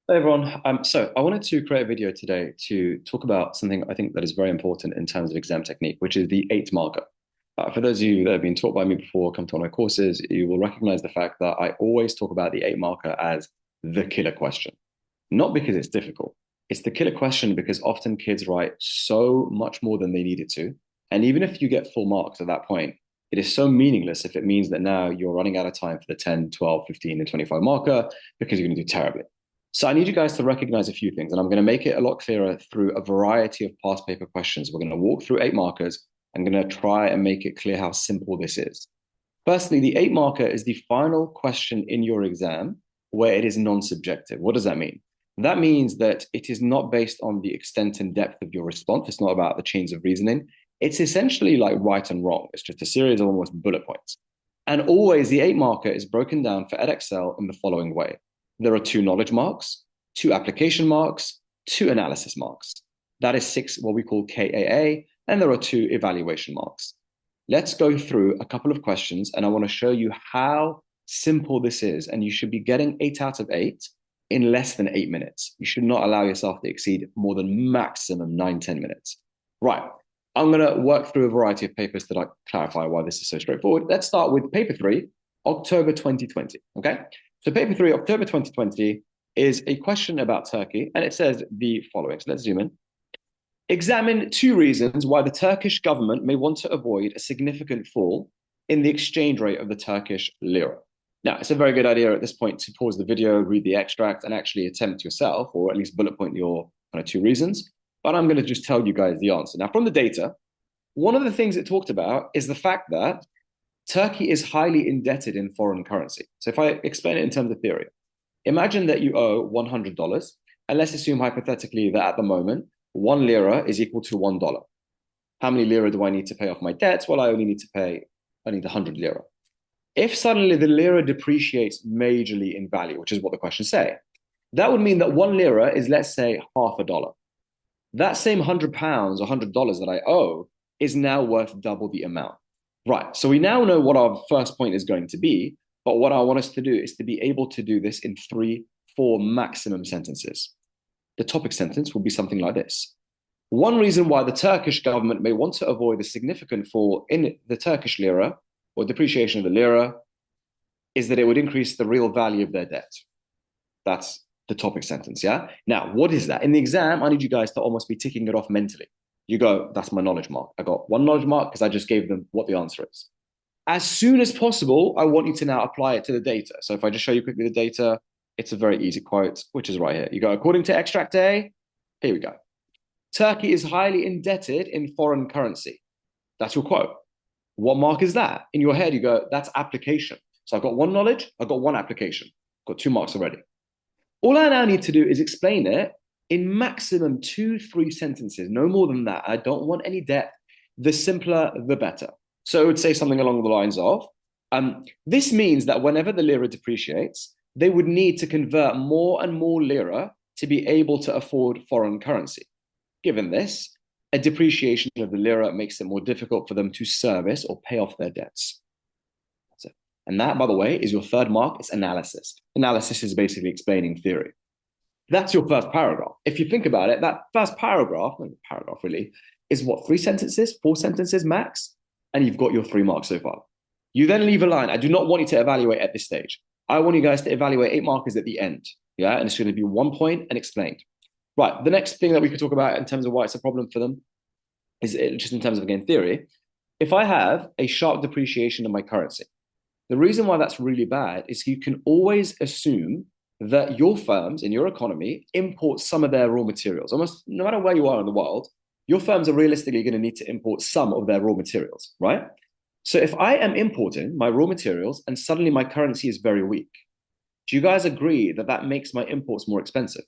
Hey everyone. So I wanted to create a video today to talk about something I think that is very important in terms of exam technique, which is the eight marker. For those of you that have been taught by me before, come to one of my courses, you will recognize the fact that I always talk about the eight marker as the killer question. Not because it's difficult. It's the killer question because often kids write so much more than they needed to. And even if you get full marks at that point, it is so meaningless if it means that now you're running out of time for the 10, 12, 15, and 25 marker because you're going to do terribly. So I need you guys to recognize a few things, and I'm going to make it a lot clearer through a variety of past paper questions. We're going to walk through eight markers. I'm going to try and make it clear how simple this is. Firstly, the eight marker is the final question in your exam where it is non-subjective. What does that mean? That means that it is not based on the extent and depth of your response. It's not about the chains of reasoning. It's essentially like right and wrong. It's just a series of almost bullet points. And always the eight marker is broken down for Edexcel in the following way. There are two knowledge marks, two application marks, two analysis marks. That is six, what we call KAA, and there are two evaluation marks. Let's go through a couple of questions, and I want to show you how simple this is, and you should be getting 8 out of 8 in less than 8 minutes. You should not allow yourself to exceed more than maximum 9-10 minutes. Right, I'm going to work through a variety of papers to clarify why this is so straightforward. Let's start with paper 3, October 2020, okay? So paper 3, October 2020, is a question about Turkey, and it says the following. So let's zoom in. Examine two reasons why the Turkish government may want to avoid a significant fall in the exchange rate of the Turkish lira. Now, it's a very good idea at this point to pause the video, read the extract, and actually attempt yourself, or at least bullet point your kind of two reasons. But I'm going to just tell you guys the answer. Now, from the data, one of the things it talked about is the fact that Turkey is highly indebted in foreign currency. So if I explain it in terms of theory, imagine that you owe $100, and let's assume hypothetically that at the moment, 1 lira is equal to $1. How many lira do I need to pay off my debts? Well, I need 100 lira. If suddenly the lira depreciates majorly in value, which is what the questions say, that would mean that 1 lira is, let's say, half a dollar. That same £100 or $100 that I owe is now worth double the amount. Right, so we now know what our first point is going to be, but what I want us to do is to be able to do this in 3, 4 maximum sentences. The topic sentence will be something like this. One reason why the Turkish government may want to avoid a significant fall in the Turkish lira or depreciation of the lira is that it would increase the real value of their debt. That's the topic sentence, yeah? Now, what is that? In the exam, I need you guys to almost be ticking it off mentally. You go, that's my knowledge mark. I got one knowledge mark because I just gave them what the answer is. As soon as possible, I want you to now apply it to the data. So if I just show you quickly the data, it's a very easy quote, which is right here. You go, according to extract A, here we go. Turkey is highly indebted in foreign currency. That's your quote. What mark is that? In your head, you go, that's application. So I've got one knowledge, I've got one application. Got 2 marks already. All I now need to do is explain it in maximum 2-3 sentences, no more than that. I don't want any depth. The simpler, the better. So I would say something along the lines of, this means that whenever the lira depreciates, they would need to convert more and more lira to be able to afford foreign currency. Given this, a depreciation of the lira makes it more difficult for them to service or pay off their debts. That's it. And that, by the way, is your third mark. It's analysis. Analysis is basically explaining theory. That's your first paragraph. If you think about it, that first paragraph really, is what, 3 sentences, 4 sentences max? And you've got your 3 marks so far. You then leave a line. I do not want you to evaluate at this stage. I want you guys to evaluate 8 markers at the end. Yeah, and it's going to be 1 point and explained. Right, the next thing that we could talk about in terms of why it's a problem for them is just in terms of, again, theory. If I have a sharp depreciation of my currency, the reason why that's really bad is you can always assume that your firms in your economy import some of their raw materials. Almost no matter where you are in the world, your firms are realistically going to need to import some of their raw materials, right? So if I am importing my raw materials and suddenly my currency is very weak, do you guys agree that that makes my imports more expensive?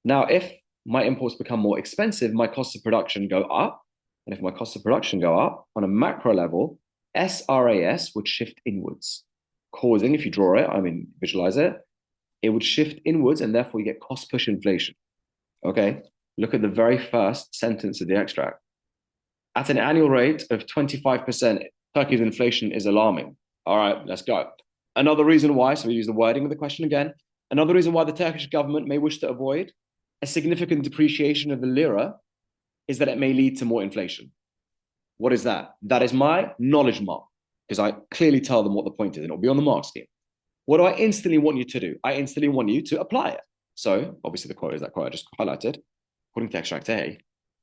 Now, if my imports become more expensive, my costs of production go up. And if my costs of production go up on a macro level, SRAS would shift inwards, causing, if you draw it, visualize it, it would shift inwards and therefore you get cost push inflation. Okay, look at the very first sentence of the extract. At an annual rate of 25%, Turkey's inflation is alarming. All right, let's go. Another reason why, so we use the wording of the question again. Another reason why the Turkish government may wish to avoid a significant depreciation of the lira is that it may lead to more inflation. What is that? That is my knowledge mark, because I clearly tell them what the point is, and it'll be on the mark scheme. What do I instantly want you to do? I instantly want you to apply it. So obviously the quote is that quote I just highlighted. According to extract A,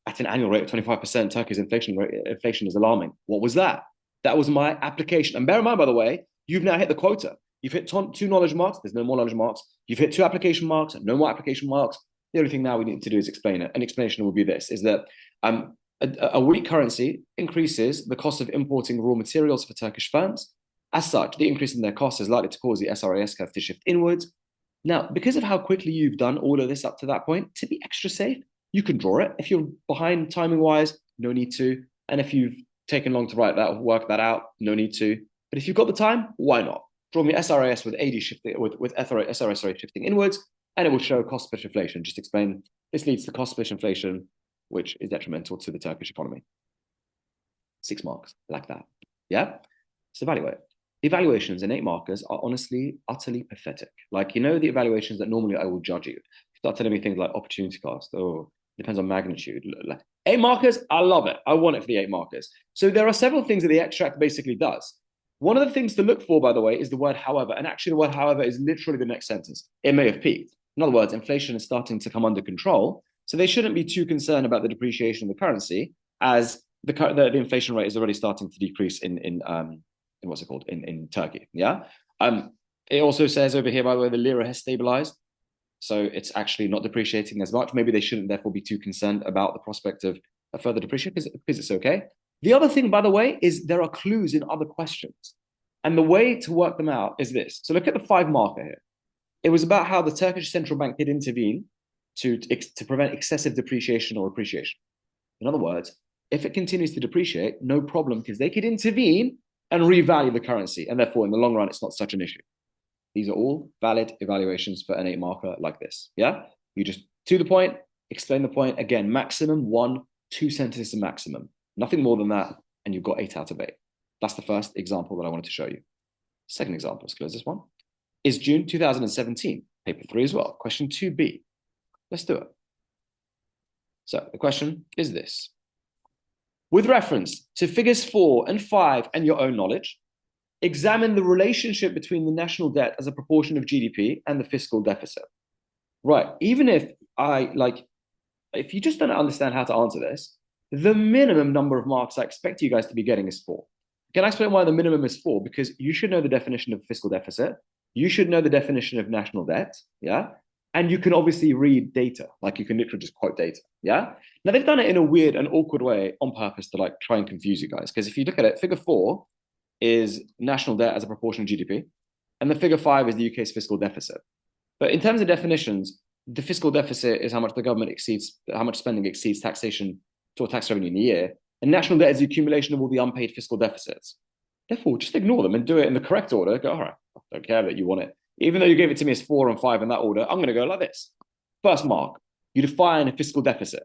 at an annual rate of 25%, Turkey's inflation is alarming. What was that? That was my application. And bear in mind, by the way, you've now hit the quota. You've hit two knowledge marks. There's no more knowledge marks. You've hit two application marks. No more application marks. The only thing now we need to do is explain it. An explanation will be this, is that a weak currency increases the cost of importing raw materials for Turkish firms. As such, the increase in their costs is likely to cause the SRAS curve to shift inwards. Now, because of how quickly you've done all of this up to that point, to be extra safe, you can draw it. If you're behind timing-wise, no need to. And if you've taken long to write that or work that out, no need to. But if you've got the time, why not? Draw me SRAS with AD shifting, with SRAS shifting inwards, and it will show cost split inflation. Just explain this leads to cost split inflation, which is detrimental to the Turkish economy. 6 marks, like that. Yeah? So evaluate. Evaluations in 8 markers are honestly utterly pathetic. Like, you know, the evaluations that normally I will judge you. Start telling me things like opportunity cost. Oh, depends on magnitude. 8 markers, I love it. I want it for the 8 markers. So there are several things that the extract basically does. One of the things to look for, by the way, is the word however. And actually the word however is literally the next sentence. It may have peaked. In other words, inflation is starting to come under control. So they shouldn't be too concerned about the depreciation of the currency, as the inflation rate is already starting to decrease in what's it called, in Turkey. Yeah. It also says over here, by the way, the lira has stabilized. So it's actually not depreciating as much. Maybe they shouldn't therefore be too concerned about the prospect of a further depreciation because it's okay. The other thing, by the way, is there are clues in other questions. And the way to work them out is this. So look at the 5 marker here. It was about how the Turkish central bank did intervene to prevent excessive depreciation or appreciation. In other words, if it continues to depreciate, no problem, because they could intervene and revalue the currency. And therefore, in the long run, it's not such an issue. These are all valid evaluations for an 8 marker like this. Yeah? You just, to the point, explain the point. Again, maximum 1, 2 sentences maximum. Nothing more than that. And you've got 8 out of 8. That's the first example that I wanted to show you. Second example, let's close this one, is June 2017, paper 3 as well. Question 2B. Let's do it. So the question is this. With reference to figures 4 and 5 and your own knowledge, examine the relationship between the national debt as a proportion of GDP and the fiscal deficit. Right, even if if you just don't understand how to answer this, the minimum number of marks I expect you guys to be getting is 4. Can I explain why the minimum is 4? Because you should know the definition of fiscal deficit. You should know the definition of national debt, yeah? And you can obviously read data, like you can literally just quote data, yeah? Now, they've done it in a weird and awkward way on purpose to like try and confuse you guys. Because if you look at it, figure 4 is national debt as a proportion of GDP, and the figure 5 is the UK's fiscal deficit. But in terms of definitions, the fiscal deficit is how much the government exceeds, how much spending exceeds taxation to tax revenue in a year. And national debt is the accumulation of all the unpaid fiscal deficits. Therefore, just ignore them and do it in the correct order. Go, all right, I don't care that you want it. Even though you gave it to me as 4 and 5 in that order, I'm going to go like this. First mark, you define a fiscal deficit.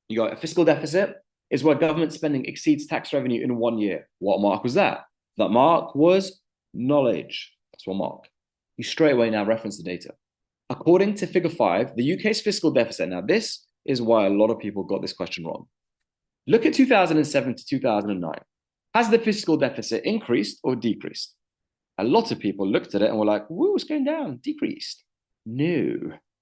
You go, a fiscal deficit is where government spending exceeds tax revenue in 1 year. What mark was that? That mark was knowledge. That's one mark. You straight away now reference the data. According to figure 5, the UK's fiscal deficit. Now, this is why a lot of people got this question wrong. Look at 2007 to 2009. Has the fiscal deficit increased or decreased? A lot of people looked at it and were like, woo, it's going down, decreased. No,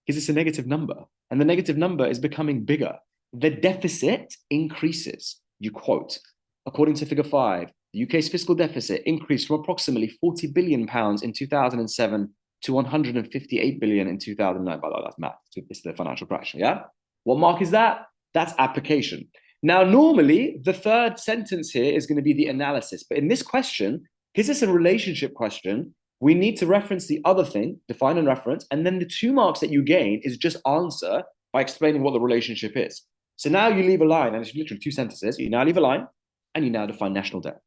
because it's a negative number. And the negative number is becoming bigger. The deficit increases. You quote, according to figure 5, the UK's fiscal deficit increased from approximately £40 billion in 2007 to 158 billion in 2009. By the way, that's math. It's the financial crash, yeah? What mark is that? That's application. Now, normally, the third sentence here is going to be the analysis. But in this question, because it's a relationship question, we need to reference the other thing, define and reference, and then the 2 marks that you gain is just answer by explaining what the relationship is. So now you leave a line, and it's literally 2 sentences. You now leave a line, and you now define national debt.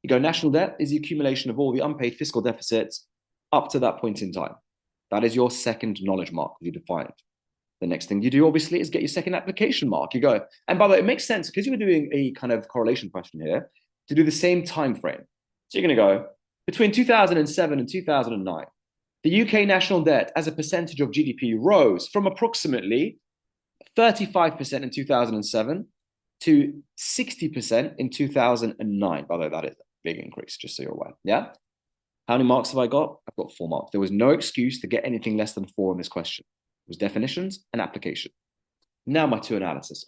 You go, national debt is the accumulation of all the unpaid fiscal deficits up to that point in time. That is your second knowledge mark you defined. The next thing you do, obviously, is get your second application mark. You go, and by the way, it makes sense because you were doing a kind of correlation question here to do the same time frame. So you're going to go between 2007 and 2009. The UK national debt as a percentage of GDP rose from approximately 35% in 2007 to 60% in 2009. By the way, that is a big increase, just so you're aware. Yeah? How many marks have I got? I've got 4 marks. There was no excuse to get anything less than 4 in this question. It was definitions and application. Now my 2 analysis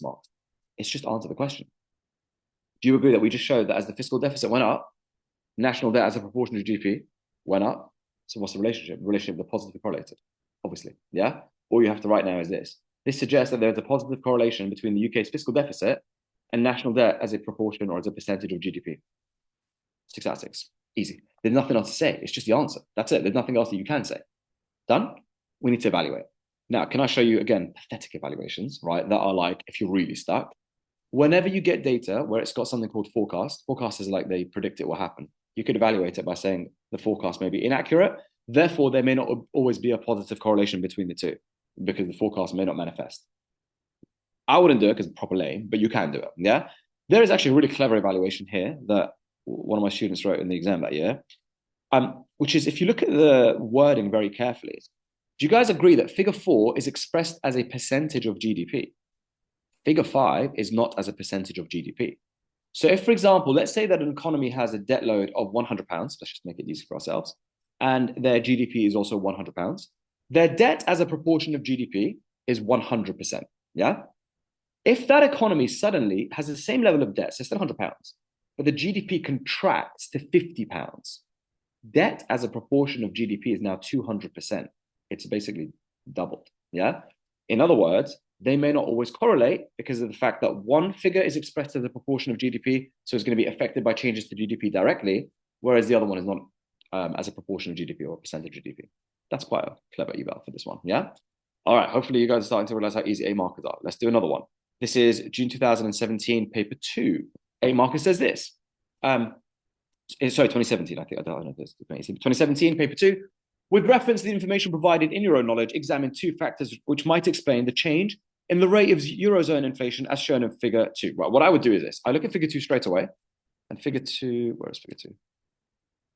marks. It's just answer the question. Do you agree that we just showed that as the fiscal deficit went up, national debt as a proportion of GDP went up? So what's the relationship? The relationship, are positively correlated, obviously. Yeah? All you have to write now is this. This suggests that there's a positive correlation between the UK's fiscal deficit and national debt as a proportion or as a percentage of GDP. 6 out of 6. Easy. There's nothing else to say. It's just the answer. That's it. There's nothing else that you can say. Done? We need to evaluate. Now, can I show you, again, pathetic evaluations, right? That are like, if you're really stuck, whenever you get data where it's got something called forecast is like they predict it will happen. You could evaluate it by saying the forecast may be inaccurate. Therefore, there may not always be a positive correlation between the two because the forecast may not manifest. I wouldn't do it because it's proper lame, but you can do it. Yeah. There is actually a really clever evaluation here that one of my students wrote in the exam that year, which is if you look at the wording very carefully, do you guys agree that figure 4 is expressed as a percentage of GDP? Figure 5 is not as a percentage of GDP. So if, for example, let's say that an economy has a debt load of £100, let's just make it easy for ourselves, and their GDP is also £100, their debt as a proportion of GDP is 100%. Yeah. If that economy suddenly has the same level of debt, so still £100, but the GDP contracts to £50, debt as a proportion of GDP is now 200%. It's basically doubled. Yeah. In other words, they may not always correlate because of the fact that one figure is expressed as a proportion of GDP, so it's going to be affected by changes to GDP directly, whereas the other one is not as a proportion of GDP or a percentage of GDP. That's quite a clever eval for this one, yeah? All right, hopefully you guys are starting to realize how easy A markers are. Let's do another one. This is June 2017, paper 2. A marker says this. Sorry, 2017, I think. I don't know if this is 2018. 2017, paper 2. With reference to the information provided in your own knowledge, examine 2 factors which might explain the change in the rate of Eurozone inflation as shown in figure 2. Right, what I would do is this. I look at figure 2 straight away. And figure 2, where is figure 2?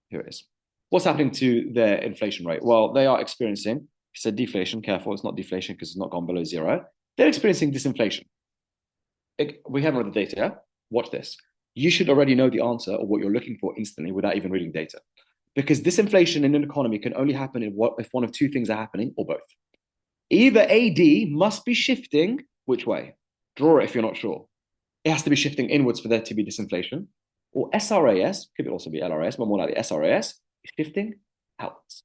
Here it is. What's happening to their inflation rate? Well, they are experiencing, it's a deflation, careful, it's not deflation because it's not gone below 0. They're experiencing disinflation. We haven't read the data yet. Watch this. You should already know the answer or what you're looking for instantly without even reading data. Because disinflation in an economy can only happen if one of 2 things are happening or both. Either AD must be shifting, which way? Draw it if you're not sure. It has to be shifting inwards for there to be disinflation. Or SRAS, could also be LRS, but more likely SRAS, is shifting outwards.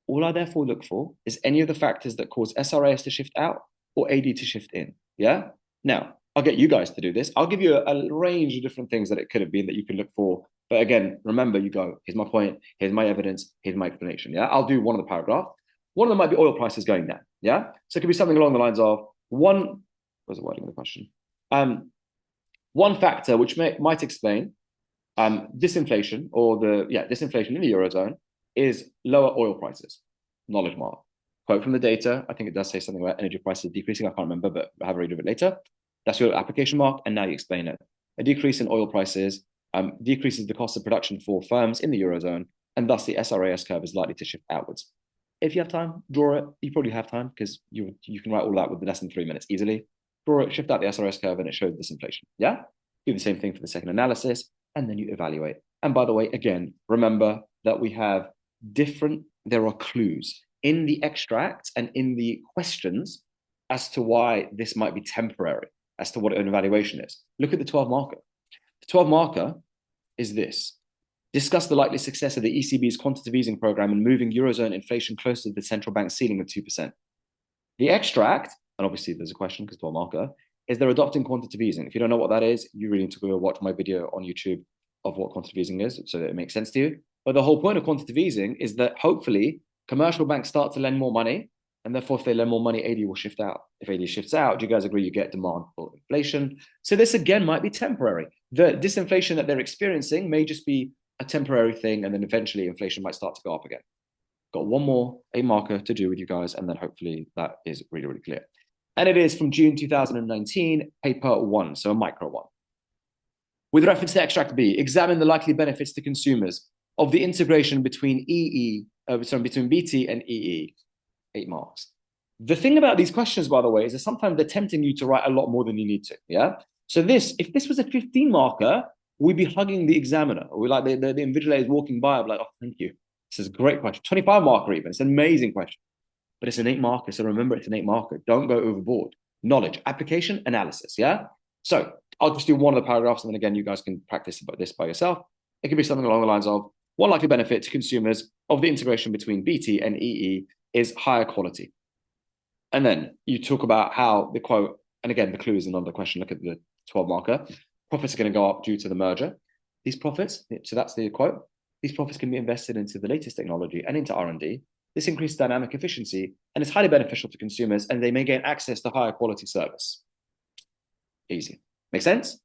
All I therefore look for is any of the factors that cause SRAS to shift out or AD to shift in. Yeah? Now, I'll get you guys to do this. I'll give you a range of different things that it could have been that you can look for. But again, remember, you go, here's my point, here's my evidence, here's my explanation. Yeah, I'll do one of the paragraph. One of them might be oil prices going down. Yeah, so it could be something along the lines of what's the wording of the question? One factor which might explain disinflation or disinflation in the Eurozone is lower oil prices. Knowledge mark. Quote from the data. I think it does say something about energy prices decreasing. I can't remember, but I'll have a read of it later. That's your application mark, and now you explain it. A decrease in oil prices decreases the cost of production for firms in the Eurozone, and thus the SRAS curve is likely to shift outwards. If you have time, draw it. You probably have time because you can write all that with less than 3 minutes easily. Draw it, shift out the SRAS curve, and it shows disinflation. Yeah? Do the same thing for the second analysis, and then you evaluate. And by the way, again, remember that there are clues in the extract and in the questions as to why this might be temporary, as to what an evaluation is. Look at the 12 marker. The 12 marker is this. Discuss the likely success of the ECB's quantitative easing program in moving Eurozone inflation closer to the central bank ceiling of 2%. The extract, and obviously there's a question because 12 marker, is they're adopting quantitative easing. If you don't know what that is, you really need to go watch my video on YouTube of what quantitative easing is so that it makes sense to you. But the whole point of quantitative easing is that hopefully commercial banks start to lend more money, and therefore if they lend more money, AD will shift out. If AD shifts out, do you guys agree you get demand for inflation? So this again might be temporary. The disinflation that they're experiencing may just be a temporary thing, and then eventually inflation might start to go up again. Got one more A marker to do with you guys, and then hopefully that is really, really clear. And it is from June 2019, paper 1, so a micro one. With reference to extract B, examine the likely benefits to consumers of the integration between EE sorry, between BT and EE, 8 marks. The thing about these questions, by the way, is that sometimes they're tempting you to write a lot more than you need to. Yeah. So if this was a 15 marker, we'd be hugging the examiner. We like the invigilator is walking by. I'm like, oh, thank you. This is a great question. 25 marker even. It's an amazing question. But it's an 8 marker. So remember, it's an 8 marker. Don't go overboard. Knowledge, application, analysis. Yeah. So I'll just do one of the paragraphs, and then again, you guys can practice about this by yourself. It could be something along the lines of one likely benefit to consumers of the integration between BT and EE is higher quality. And then you talk about how the quote, and again, the clue is another question. Look at the 12 marker. Profits are going to go up due to the merger. These profits, so that's the quote, these profits can be invested into the latest technology and into R&D. This increased dynamic efficiency and is highly beneficial to consumers, and they may gain access to higher quality service. Easy. Make sense?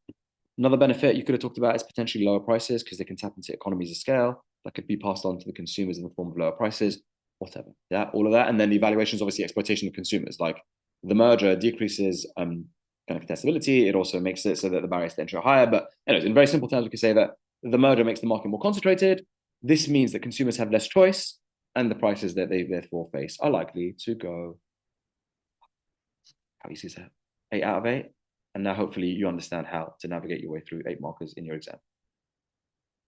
Another benefit you could have talked about is potentially lower prices because they can tap into economies of scale that could be passed on to the consumers in the form of lower prices, whatever. Yeah, all of that. And then the evaluation is obviously exploitation of consumers. Like the merger decreases kind of contestability. It also makes it so that the barriers to entry are higher. But anyways, in very simple terms, we could say that the merger makes the market more concentrated. This means that consumers have less choice, and the prices that they therefore face are likely to go. How easy is that? 8 out of 8. And now hopefully you understand how to navigate your way through 8 markers in your exam.